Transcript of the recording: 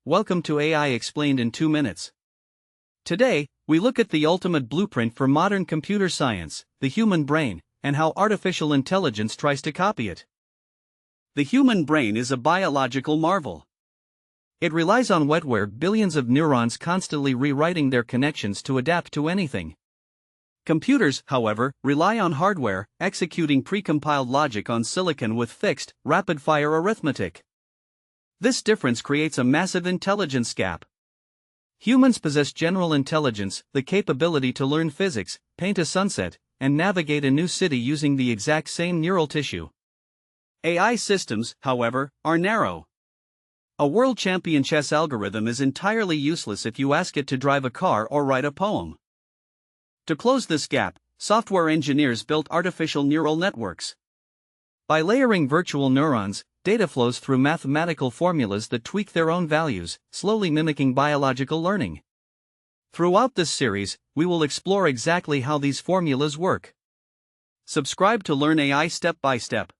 Welcome to AI Explained in 2 minutes. Today, we look at the ultimate blueprint for modern computer science, the human brain, and how artificial intelligence tries to copy it. The human brain is a biological marvel. It relies on wetware, billions of neurons constantly rewriting their connections to adapt to anything. Computers, however, rely on hardware, executing precompiled logic on silicon with fixed, rapid-fire arithmetic. This difference creates a massive intelligence gap. Humans possess general intelligence, the capability to learn physics, paint a sunset, and navigate a new city using the exact same neural tissue. AI systems, however, are narrow. A world champion chess algorithm is entirely useless if you ask it to drive a car or write a poem. To close this gap, software engineers built artificial neural networks. By layering virtual neurons, data flows through mathematical formulas that tweak their own values, slowly mimicking biological learning. Throughout this series, we will explore exactly how these formulas work. Subscribe to learn AI step by step.